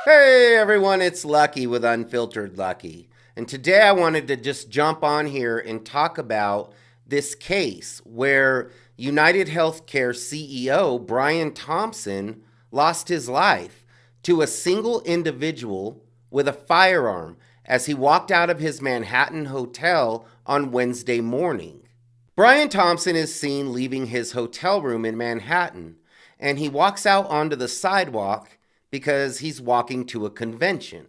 Hey everyone, it's Lucky with Unfiltered Lucky. And today I wanted to just jump on here and talk about this case where UnitedHealthcare CEO Brian Thompson lost his life to a single individual with a firearm as he walked out of his Manhattan hotel on Wednesday morning. Brian Thompson is seen leaving his hotel room in Manhattan, and he walks out onto the sidewalk because he's walking to a convention.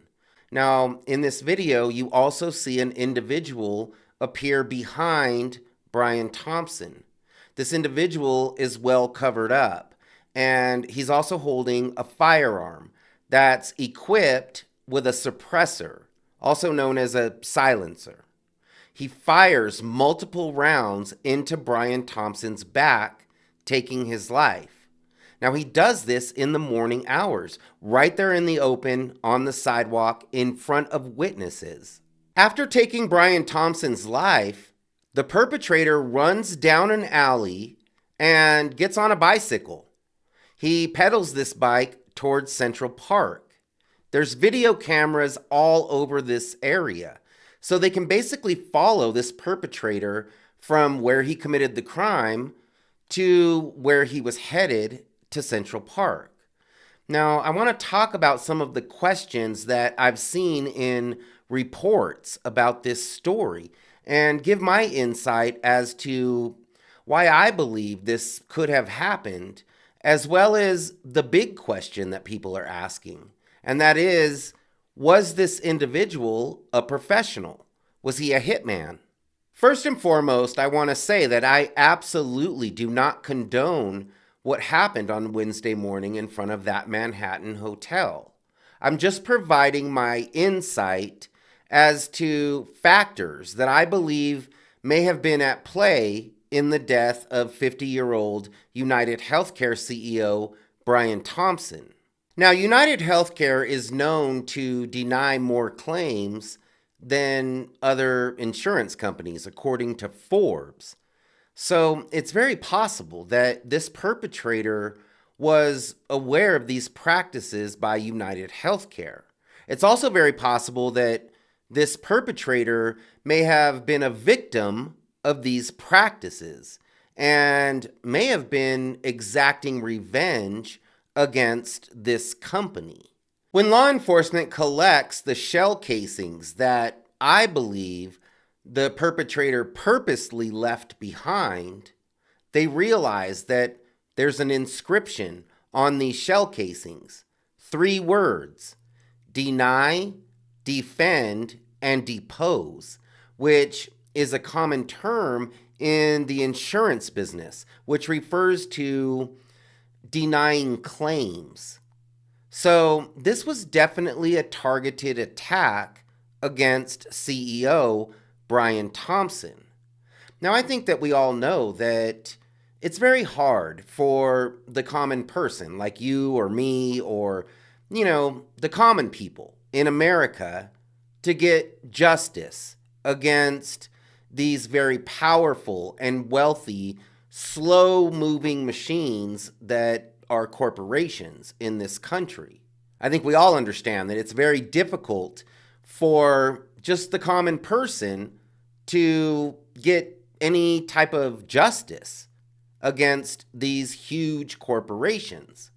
Now, in this video, you also see an individual appear behind Brian Thompson. This individual is well covered up, and he's also holding a firearm that's equipped with a suppressor, also known as a silencer. He fires multiple rounds into Brian Thompson's back, taking his life. Now, he does this in the morning hours, right there in the open, on the sidewalk, in front of witnesses. After taking Brian Thompson's life, the perpetrator runs down an alley and gets on a bicycle. He pedals this bike towards Central Park. There's video cameras all over this area, so they can basically follow this perpetrator from where he committed the crime to where he was headed to Central Park. Now, I want to talk about some of the questions that I've seen in reports about this story and give my insight as to why I believe this could have happened, as well as the big question that people are asking, and that is, was this individual a professional? Was he a hitman? First and foremost, I want to say that I absolutely do not condone what happened on Wednesday morning in front of that Manhattan hotel. I'm just providing my insight as to factors that I believe may have been at play in the death of 50-year-old UnitedHealthcare CEO Brian Thompson. Now, UnitedHealthcare is known to deny more claims than other insurance companies, according to Forbes. So it's very possible that this perpetrator was aware of these practices by UnitedHealthcare. It's also very possible that this perpetrator may have been a victim of these practices and may have been exacting revenge against this company. When law enforcement collects the shell casings that I believe the perpetrator purposely left behind, they realize that there's an inscription on these shell casings. 3 words: deny, defend, and depose, which is a common term in the insurance business, which refers to denying claims. So this was definitely a targeted attack against CEO Brian Thompson. Now, I think that we all know that it's very hard for the common person like you or me or, the common people in America to get justice against these very powerful and wealthy, slow-moving machines that are corporations in this country. I think we all understand that it's very difficult for just the common person to get any type of justice against these huge corporations.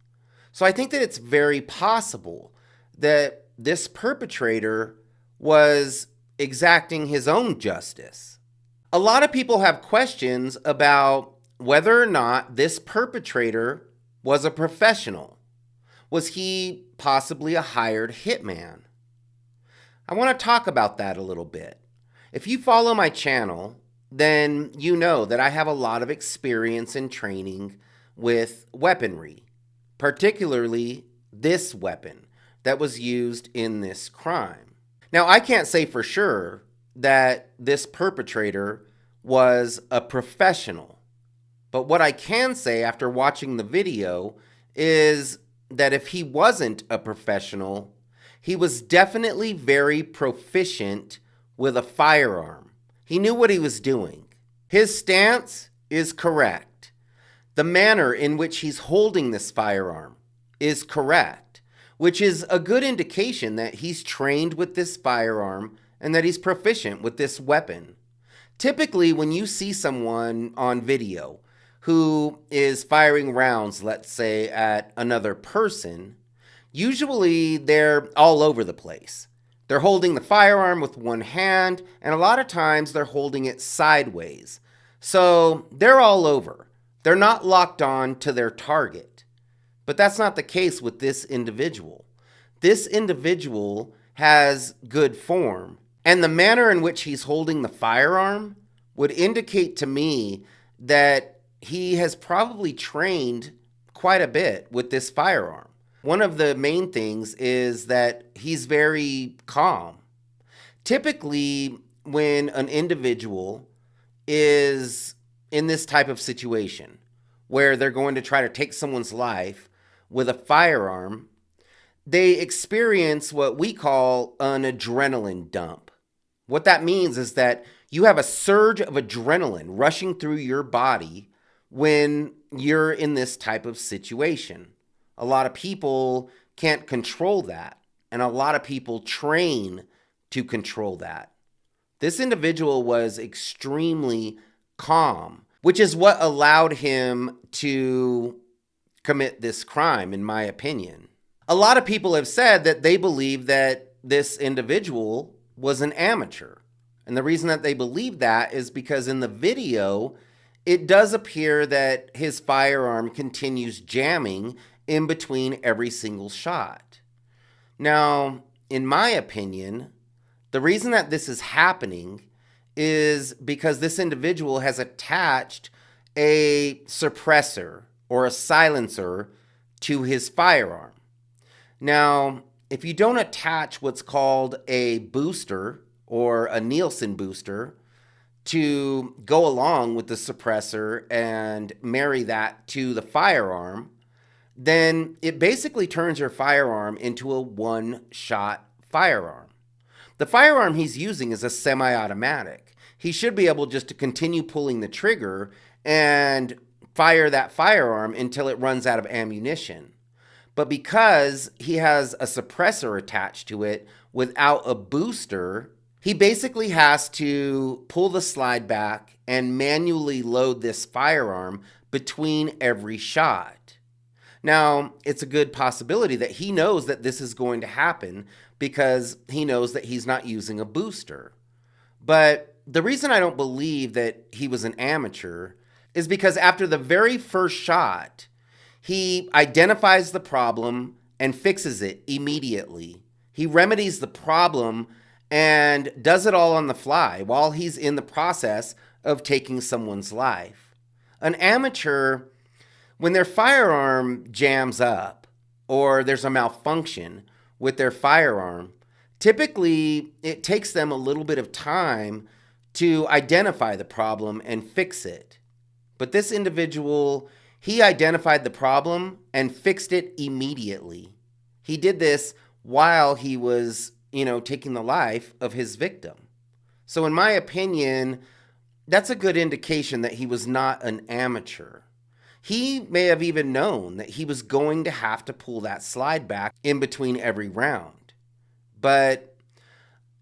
So I think that it's very possible that this perpetrator was exacting his own justice. A lot of people have questions about whether or not this perpetrator was a professional. Was he possibly a hired hitman? I want to talk about that a little bit. If you follow my channel, then you know that I have a lot of experience and training with weaponry, particularly this weapon that was used in this crime. Now, I can't say for sure that this perpetrator was a professional, but what I can say after watching the video is that if he wasn't a professional, he was definitely very proficient with a firearm. He knew what he was doing. His stance is correct. The manner in which he's holding this firearm is correct, which is a good indication that he's trained with this firearm and that he's proficient with this weapon. Typically, when you see someone on video who is firing rounds, let's say, at another person, usually they're all over the place. They're holding the firearm with one hand, and a lot of times they're holding it sideways. So they're all over. They're not locked on to their target. But that's not the case with this individual. This individual has good form, and the manner in which he's holding the firearm would indicate to me that he has probably trained quite a bit with this firearm. One of the main things is that he's very calm. Typically, when an individual is in this type of situation where they're going to try to take someone's life with a firearm, they experience what we call an adrenaline dump. What that means is that you have a surge of adrenaline rushing through your body when you're in this type of situation. A lot of people can't control that, and a lot of people train to control that. This individual was extremely calm, which is what allowed him to commit this crime, in my opinion. A lot of people have said that they believe that this individual was an amateur. And the reason that they believe that is because in the video, it does appear that his firearm continues jamming in between every single shot. Now, in my opinion, the reason that this is happening is because this individual has attached a suppressor or a silencer to his firearm. Now, if you don't attach what's called a booster or a Nielsen booster to go along with the suppressor and marry that to the firearm, then it basically turns your firearm into a one-shot firearm. The firearm he's using is a semi-automatic. He should be able just to continue pulling the trigger and fire that firearm until it runs out of ammunition. But because he has a suppressor attached to it without a booster, he basically has to pull the slide back and manually load this firearm between every shot. Now, it's a good possibility that he knows that this is going to happen because he knows that he's not using a booster. But the reason I don't believe that he was an amateur is because after the very first shot, he identifies the problem and fixes it immediately. He remedies the problem and does it all on the fly while he's in the process of taking someone's life. An amateur, when their firearm jams up or there's a malfunction with their firearm, typically it takes them a little bit of time to identify the problem and fix it. But this individual, he identified the problem and fixed it immediately. He did this while he was, taking the life of his victim. So in my opinion, that's a good indication that he was not an amateur. He may have even known that he was going to have to pull that slide back in between every round. But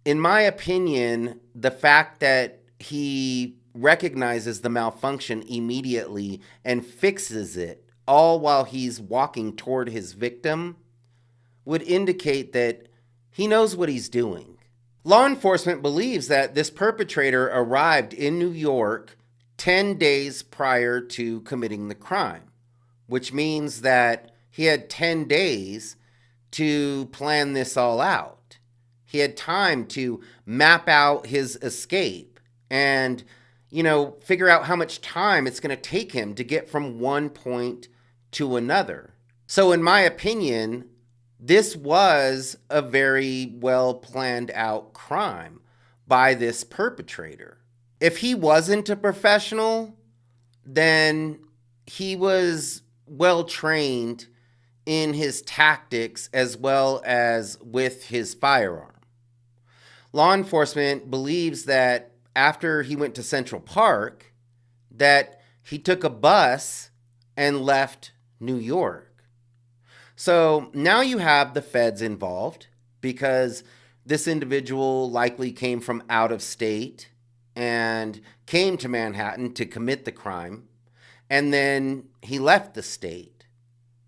in my opinion, the fact that he recognizes the malfunction immediately and fixes it all while he's walking toward his victim would indicate that he knows what he's doing. Law enforcement believes that this perpetrator arrived in New York 10 days prior to committing the crime, which means that he had 10 days to plan this all out. He had time to map out his escape and, figure out how much time it's going to take him to get from one point to another. So in my opinion, this was a very well planned out crime by this perpetrator. If he wasn't a professional, then he was well trained in his tactics as well as with his firearm. Law enforcement believes that after he went to Central Park, that he took a bus and left New York. So now you have the feds involved because this individual likely came from out of state and came to Manhattan to commit the crime, and then he left the state.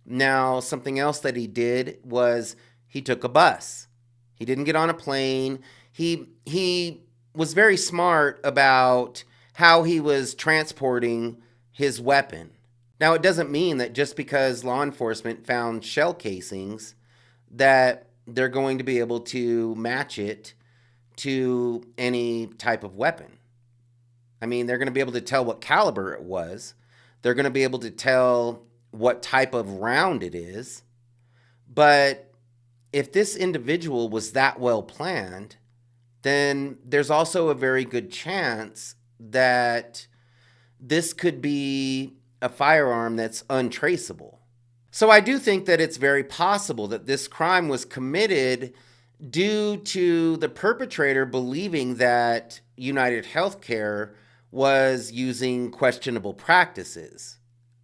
Now, something else that he did was he took a bus. He didn't get on a plane. He was very smart about how he was transporting his weapon. Now, it doesn't mean that just because law enforcement found shell casings that they're going to be able to match it to any type of weapon. I mean, they're going to be able to tell what caliber it was. They're going to be able to tell what type of round it is. But if this individual was that well planned, then there's also a very good chance that this could be a firearm that's untraceable. So I do think that it's very possible that this crime was committed due to the perpetrator believing that UnitedHealthcare was using questionable practices.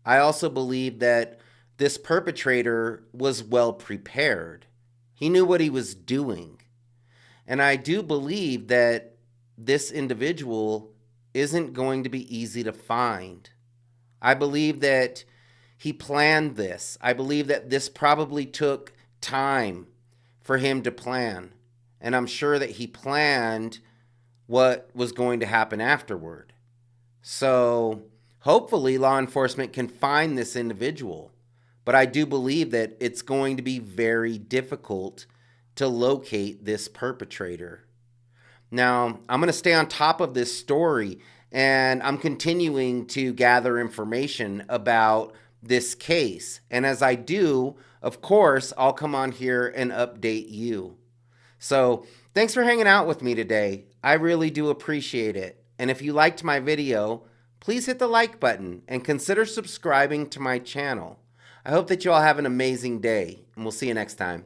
I also believe that this perpetrator was well prepared. He knew what he was doing. And I do believe that this individual isn't going to be easy to find. I believe that he planned this. I believe that this probably took time for him to plan. And I'm sure that he planned what was going to happen afterward. So hopefully law enforcement can find this individual. But I do believe that it's going to be very difficult to locate this perpetrator. Now, I'm going to stay on top of this story, and I'm continuing to gather information about this case. And as I do, of course, I'll come on here and update you. So thanks for hanging out with me today. I really do appreciate it. And if you liked my video, please hit the like button and consider subscribing to my channel. I hope that you all have an amazing day, and we'll see you next time.